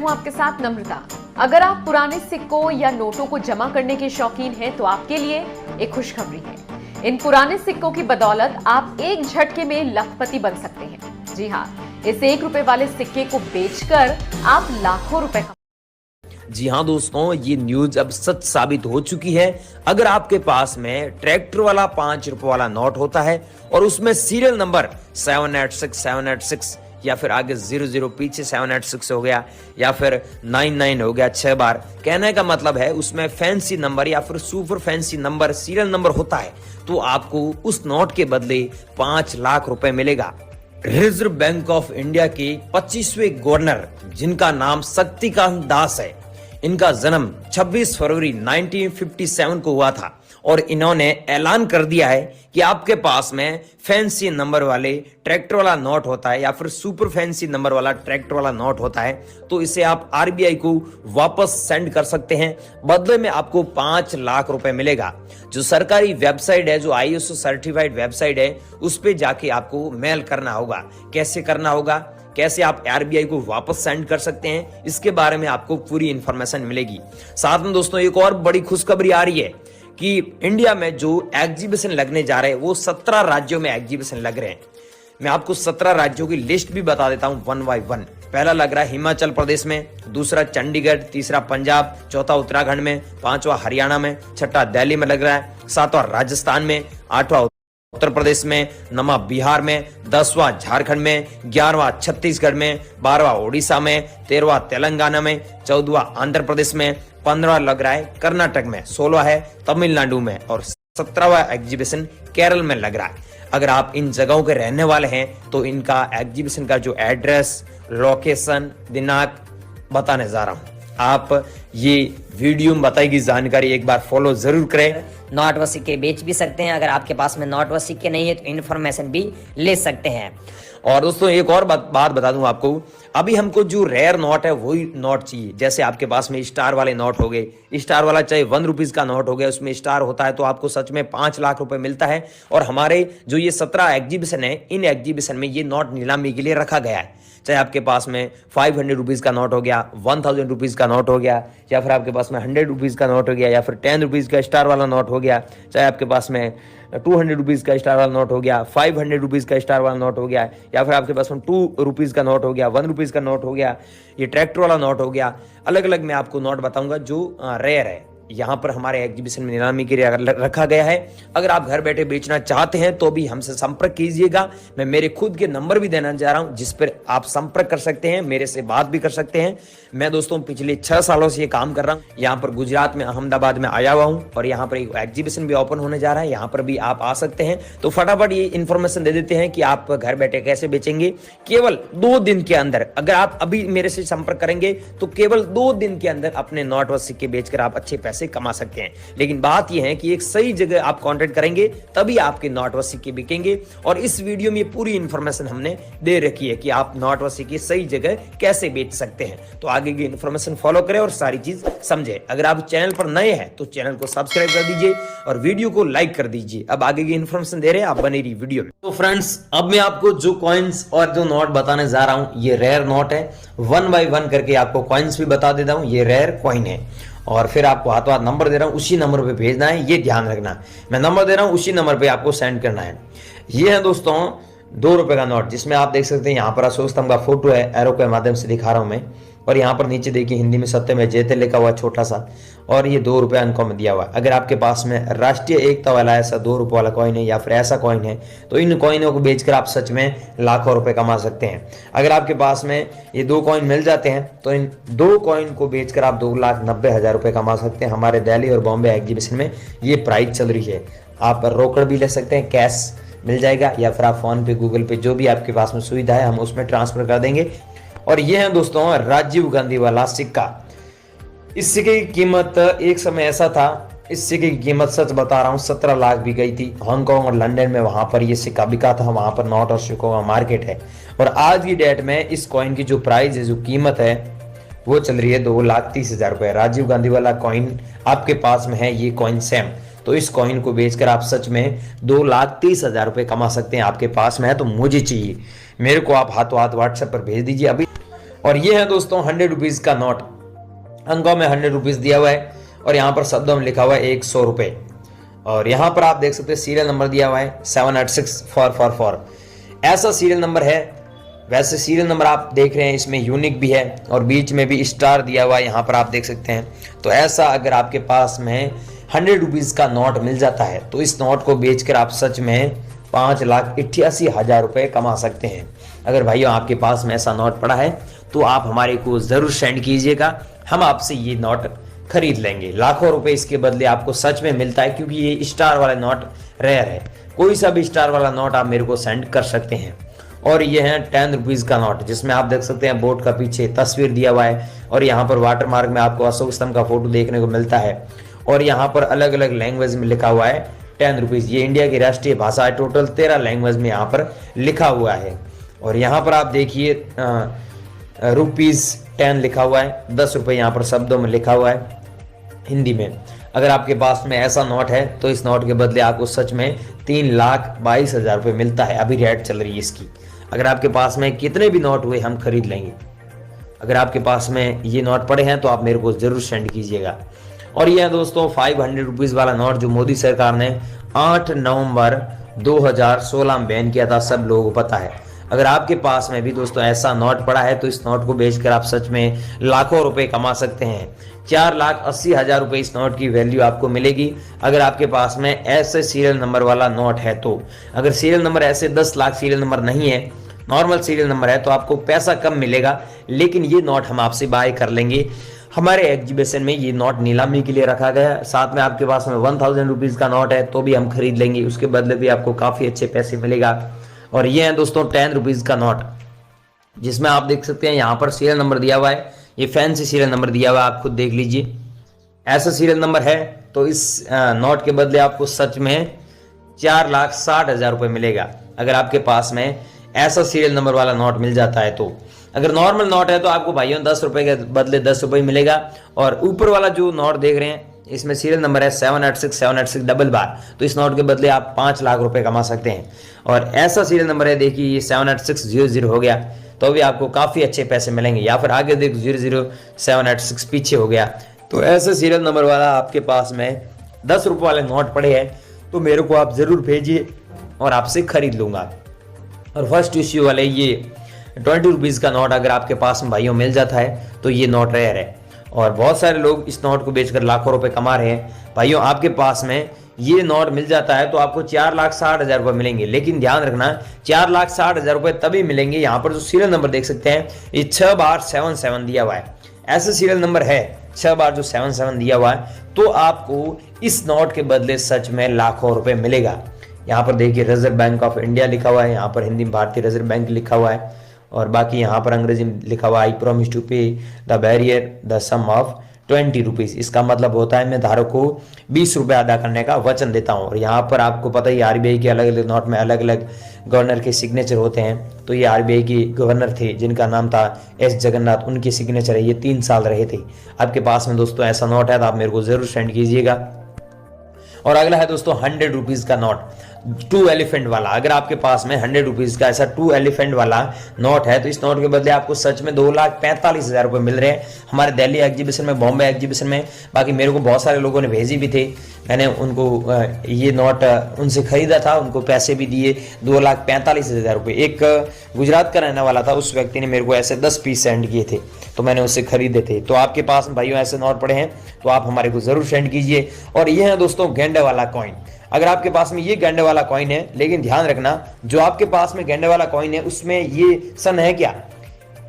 हूं आपके साथ नम्रता। अगर आप पुराने सिक्कों या नोटों को जमा करने के शौकीन हैं तो आपके लिए एक खुशखबरी है। इन पुराने सिक्कों की बदौलत आप एक झटके में लखपति बन सकते हैं। जी हाँ, इस 1 रुपए वाले सिक्के को बेचकर आप लाखों रुपए कमा। जी हाँ दोस्तों, ये न्यूज अब सच साबित हो चुकी है। अगर आपके पास में ट्रैक्टर वाला 5 रुपए वाला नोट होता है और उसमें सीरियल नंबर 786 या फिर आगे 00 पीछे 786 हो गया या फिर 99 हो गया 6 बार, कहने का मतलब है उसमें फैंसी नंबर या फिर super fancy number serial number होता है, तो आपको उस नोट के बदले 5 लाख रुपए मिलेगा। रिजर्व बैंक ऑफ इंडिया के 25वें गवर्नर, जिनका नाम शक्तिकांत दास है, इनका जन्म 26 फरवरी 1957 को हुआ था और इन्होंने ऐलान कर दिया है कि आपके पास में फैंसी नंबर वाले ट्रैक्टर वाला नोट होता है या फिर सुपर फैंसी नंबर वाला ट्रैक्टर वाला नोट होता है तो इसे आप आरबीआई को वापस सेंड कर सकते हैं। बदले में आपको 5 लाख रुपए मिलेगा। जो सरकारी वेबसाइट है, जो आईएसओ सर्टिफाइड वेबसाइट है, उस पे जाके आपको मेल करना होगा। कैसे करना होगा, कैसे आप आरबीआई को वापस सेंड कर सकते हैं, इसके बारे में आपको पूरी इंफॉर्मेशन मिलेगी। साथ में दोस्तों एक और बड़ी खुशखबरी आ रही है कि इंडिया में जो एग्जीबिशन लगने जा रहे हैं वो 17 राज्यों में एग्जीबिशन लग रहे हैं। मैं आपको 17 राज्यों की लिस्ट भी बता देता हूं वन बाय वन। पहला लग रहा है हिमाचल प्रदेश में, दूसरा चंडीगढ़, तीसरा पंजाब, चौथा उत्तराखंड में, पांचवा हरियाणा में, छठा दिल्ली में लग रहा है, सातवां राजस्थान में, आठवां उत्तर प्रदेश में, 9वां बिहार में, 10वां झारखंड में, 11वां छत्तीसगढ़ में, 12वां ओडिशा में, 13वां तेलंगाना में, 14वां आंध्र प्रदेश में, 15वां लग रहा है कर्नाटक में, 16वां है तमिलनाडु में और 17वां एग्जीबिशन केरल में लग रहा है। अगर आप इन जगहों के रहने वाले हैं तो इनका एग्जीबिशन का जो एड्रेस, लोकेशन, दिनांक बताने जा रहा हूं। आप ये वीडियो में बताई गई जानकारी एक बार फॉलो जरूर करें। नोट व सिक्के बेच भी सकते हैं। अगर आपके पास में नोट व सिक्के नहीं है तो इन्फॉर्मेशन भी ले सकते हैं। और दोस्तों एक और बात बता दूं आपको, अभी हमको जो रेयर नोट है वही नोट चाहिए। जैसे आपके पास में स्टार वाले नोट हो गए, स्टार वाला चाहे 1 रुपीज का नोट हो गया, उसमें स्टार होता है तो आपको सच में 5 लाख रुपए मिलता है। और हमारे जो ये 17 एग्जीबिशन है, इन एग्जीबिशन में ये नोट नीलामी के लिए रखा गया है। चाहे आपके पास में 500 रुपीज का नोट हो गया, 1000 रुपीज का नोट हो गया, या फिर आपके पास में 100 रुपीज का नोट हो गया, या फिर 10 रुपीज का स्टार वाला नोट हो गया, चाहे आपके पास में 200 रुपीज का स्टार वाला नोट हो गया, 500 रुपीज का स्टार वाला नोट हो गया, या फिर आपके पास में 2 रुपीज का नोट हो गया, 1 रुपीज का नोट हो गया, ये ट्रैक्टर वाला नोट हो गया। अलग अलग मैं आपको नोट बताऊंगा जो रेयर है। यहाँ पर हमारे एग्जीबिशन में नीलामी के लिए रखा गया है। अगर आप घर बैठे बेचना चाहते हैं तो भी हमसे संपर्क कीजिएगा। मैं मेरे खुद के नंबर भी देना चाह रहा हूं जिस पर आप संपर्क कर सकते हैं, मेरे से बात भी कर सकते हैं। मैं दोस्तों पिछले 6 सालों से ये काम कर रहा हूँ। यहाँ पर गुजरात में अहमदाबाद में आया हुआ हूँ और यहाँ पर एक एग्जीबिशन भी ओपन होने जा रहा है। यहाँ पर भी आप आ सकते हैं। तो फटाफट ये इन्फॉर्मेशन दे देते हैं कि आप घर बैठे कैसे बेचेंगे। केवल 2 दिन के अंदर, अगर आप अभी मेरे से संपर्क करेंगे तो केवल 2 दिन के अंदर अपने नोट व सिक्के बेचकर आप अच्छे पैसे कमा सकते हैं। लेकिन बात यह है कि एक सही जगह आप कांटेक्ट करेंगे तभी आपके नोट व सिक्के बिकेंगे। और इस वीडियो में पूरी इंफॉर्मेशन हमने दे रखी है कि आप नोट व सिक्के सही जगह कैसे बेच सकते हैं। तो आगे की इंफॉर्मेशन फॉलो करें और सारी चीज समझे। अगर आप चैनल पर नए हैं तो चैनल को सब्सक्राइब कर दीजिए और वीडियो को लाइक कर दीजिए। अब आगे की इंफॉर्मेशन दे रहे हैं, आप बने रही वीडियो में। तो फ्रेंड्स, अब मैं आपको जो कॉइन्स और जो नोट बताने जा रहा हूं ये रेयर नोट है। 1 बाय 1 करके आपको कॉइन्स भी बता देता हूं। ये रेयर कॉइन है और फिर आपको हाथों हाथ नंबर दे रहा हूं, उसी नंबर पे भेजना है। ये ध्यान रखना, मैं नंबर दे रहा हूं, उसी नंबर पे आपको सेंड करना है। ये है दोस्तों 2 रुपए का नोट, जिसमें आप देख सकते हैं यहाँ पर अशोक स्तंभ का फोटो है, एरो के माध्यम से दिखा रहा हूं मैं। और यहाँ पर नीचे देखिए हिंदी में सत्यमेव जयते लिखा हुआ छोटा सा, और ये 2 रुपए अंकों में दिया हुआ है। अगर आपके पास में राष्ट्रीय एकता वाला ऐसा 2 रुपए वाला कॉइन है या फिर ऐसा कॉइन है तो इन कॉइनों को बेचकर आप सच में लाखों रुपए कमा सकते हैं। अगर आपके पास में ये 2 कॉइन मिल जाते हैं तो इन 2 कॉइन को बेचकर आप 2,90,000 रुपए कमा सकते हैं। हमारे दिल्ली और बॉम्बे एग्जीबिशन में ये प्राइस चल रही है। आप रोकड़ भी ले सकते हैं, कैश मिल जाएगा, या फिर आप फोन पे, गूगल पे, जो भी आपके पास में सुविधा है हम उसमें ट्रांसफर कर देंगे। और ये है दोस्तों राजीव गांधी वाला सिक्का। इस सिक्के की कीमत एक समय ऐसा था, इस सिक्के की कीमत सच बता रहा हूँ 17 लाख भी गई थी। हांगकांग और लंदन में वहां पर ये सिक्का बिका था। वहां पर नोट और सिक्कों का मार्केट है। और आज की डेट में इस कॉइन की जो प्राइस है, जो कीमत है, वो चल रही है 2,30,000 रुपए। राजीव गांधी वाला कॉइन आपके पास में है, ये कॉइन सेम। तो इस कॉइन को बेचकर आप सच में 2,30,000 रुपए कमा सकते हैं। आपके पास में है तो मुझे चाहिए, मेरे को आप हाथों हाथ व्हाट्सएप पर भेज दीजिए। अभी और ये है दोस्तों 100 रुपीज का नोट, अंकों में 100 रुपीज दिया हुआ है और यहाँ पर शब्दों में लिखा हुआ है 100 रुपए। और यहाँ पर आप देख सकते हैं सीरियल नंबर दिया हुआ है 786444, ऐसा सीरियल नंबर है। वैसे सीरियल नंबर आप देख रहे हैं इसमें यूनिक भी है और बीच में भी स्टार दिया हुआ है, यहाँ पर आप देख सकते हैं। तो ऐसा अगर आपके पास में 100 रुपीज का नोट मिल जाता है तो इस नोट को बेचकर आप सच में 5,88,000 रुपए कमा सकते हैं। अगर भाइयों आपके पास में ऐसा नोट पड़ा है तो आप हमारे को जरूर सेंड कीजिएगा, हम आपसे ये नोट खरीद लेंगे। लाखों रुपए इसके बदले आपको सच में मिलता है, क्योंकि ये स्टार वाला नोट रेयर है। कोई सा भी स्टार वाला नोट आप मेरे को सेंड कर सकते हैं। और ये है 10 रुपीज का नोट, जिसमें आप देख सकते हैं बोर्ड का पीछे तस्वीर दिया हुआ है और यहाँ पर वाटर मार्क में आपको अशोक स्तंभ का फोटो देखने को मिलता है और यहाँ पर अलग अलग लैंग्वेज में लिखा हुआ है 10 रुपीज। ये इंडिया की राष्ट्रीय भाषा है, टोटल 13 लैंग्वेज में यहाँ पर लिखा हुआ है। और यहाँ पर आप देखिए रुपीज 10 लिखा हुआ है, 10 रुपए यहाँ पर शब्दों में लिखा हुआ है हिंदी में। अगर आपके पास में ऐसा नोट है तो इस नोट के बदले आपको सच में 3,22,000 रुपये मिलता है। अभी रेट चल रही है इसकी। अगर आपके पास में कितने भी नोट हुए हम खरीद लेंगे। अगर आपके पास में ये नोट पड़े हैं तो आप मेरे को जरूर सेंड कीजिएगा। और ये है दोस्तों 500 रुपीज वाला नोट, जो मोदी सरकार ने 8 नवंबर 2016 में बैन किया था, सब लोगों को पता है। अगर आपके पास में भी दोस्तों ऐसा नोट पड़ा है तो इस नोट को बेचकर आप सच में लाखों रुपए कमा सकते हैं। 4,80,000 रुपए इस नोट की वैल्यू आपको मिलेगी अगर आपके पास में ऐसे सीरियल नंबर वाला नोट है तो। अगर सीरियल नंबर ऐसे 10 लाख सीरियल नंबर नहीं है, नॉर्मल सीरियल नंबर है, तो आपको पैसा कम मिलेगा, लेकिन ये नोट हम आपसे बाय कर लेंगे। हमारे एग्जीबिशन में ये नोट नीलामी के लिए रखा गया है। साथ में आपके पास में 1000 रुपीज का नोट है तो भी हम खरीद लेंगे, उसके बदले भी आपको काफी अच्छे पैसे मिलेगा। और ये है दोस्तों 10 रुपीज का नोट, जिसमें आप देख सकते हैं यहाँ पर सीरियल नंबर दिया हुआ है। ये फैंसी सीरियल नंबर दिया हुआ है, आप खुद देख लीजिए। ऐसा सीरियल नंबर है तो इस नोट के बदले आपको सच में 4,60,000 रुपये मिलेगा अगर आपके पास में ऐसा सीरियल नंबर वाला नोट मिल जाता है तो। अगर नॉर्मल नोट है तो आपको भाइयों 10 रुपए के बदले 10 रुपये मिलेगा। और ऊपर वाला जो नोट देख रहे हैं इसमें सीरियल नंबर है 786 डबल बार, तो इस नोट के बदले आप 5 लाख रुपए कमा सकते हैं। और ऐसा सीरियल नंबर है, देखिए ये 78600 हो गया तो भी आपको काफी अच्छे पैसे मिलेंगे। या फिर आगे देख 00786 पीछे हो गया। तो ऐसे सीरियल नंबर वाला आपके पास में 10 रुपए वाले नोट पड़े हैं तो मेरे को आप जरूर भेजिए और आपसे खरीद लूंगा। और फर्स्ट इश्यू वाले ये 20 रुपीज का नोट अगर आपके पास में भाइयों मिल जाता है तो ये नोट रेयर है और बहुत सारे लोग इस नोट को बेचकर लाखों रुपए कमा रहे हैं। भाइयों आपके पास में ये नोट मिल जाता है तो आपको 4,60,000 रुपए मिलेंगे, लेकिन ध्यान रखना 4,60,000 रुपए तभी मिलेंगे। यहाँ पर जो सीरियल नंबर देख सकते हैं ये 6 बार 77 दिया हुआ है, ऐसा सीरियल नंबर है 6 बार जो 77 दिया हुआ है, तो आपको इस नोट के बदले सच में लाखों रुपए मिलेगा। यहाँ पर देखिए रिजर्व बैंक ऑफ इंडिया लिखा हुआ है, यहाँ पर हिंदी में भारतीय रिजर्व बैंक लिखा हुआ है और बाकी यहाँ पर अंग्रेजी में लिखा हुआ I promise to pay the bearer the sum of 20 rupees. इसका मतलब होता है मैं धारक को 20 रुपए अदा करने का वचन देता हूँ। और यहाँ पर आपको पता ही आरबीआई के अलग अलग नोट में अलग अलग गवर्नर के सिग्नेचर होते हैं। तो ये आरबीआई के गवर्नर थे जिनका नाम था एस जगन्नाथ, उनके सिग्नेचर है, ये 3 साल रहे थे। आपके पास में दोस्तों ऐसा नोट है तो आप मेरे को जरूर सेंड कीजिएगा। और अगला है दोस्तों 100 रुपीज का नोट, 2 एलिफेंट वाला। अगर आपके पास में 100 रुपीज का ऐसा 2 एलिफेंट वाला नोट है तो इस नोट के बदले आपको सच में 2,45,000 रुपए मिल रहे हैं हमारे दिल्ली एग्जीबिशन में, बॉम्बे एग्जीबिशन में। बाकी मेरे को बहुत सारे लोगों ने भेजी भी थे, मैंने उनको ये नोट उनसे खरीदा था, उनको पैसे भी दिए 2,45,000 रुपए। एक गुजरात का रहने वाला था, उस व्यक्ति ने मेरे को ऐसे 10 पीस सेंड किए थे तो मैंने उससे खरीदे थे। तो आपके पास भाइयों ऐसे नोट पड़े हैं तो आप हमारे को जरूर सेंड कीजिए। और ये है दोस्तों गेंडे वाला कॉइन। अगर आपके पास में ये गेंडे वाला कॉइन है, लेकिन ध्यान रखना जो आपके पास में गेंडे वाला कॉइन है उसमें ये सन है क्या,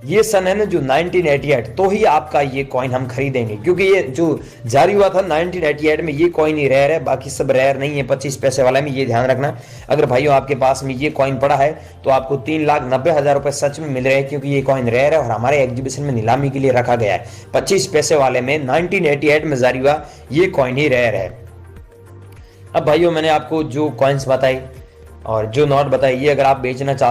ये सन है ना जो 1988, तो ही आपका ये कॉइन हम खरीदेंगे, क्योंकि ये जो जारी हुआ था 1988 में ये कॉइन ही रेयर है, बाकी सब रेयर नहीं है 25 पैसे वाला में, ये ध्यान रखना। अगर भाइयों आपके पास में ये कॉइन पड़ा है तो आपको 3,90,000 रुपए सच में मिल रहे हैं, क्योंकि ये कॉइन रेयर है और हमारे एग्जीबिशन में नीलामी के लिए रखा गया है। 25 पैसे वाले में 1988 में जारी हुआ ये कॉइन ही रेयर है। अब भाइयों मैंने आपको जो कॉइन्स बताई और जो नोट बताई, ये अगर आप बेचना चाहते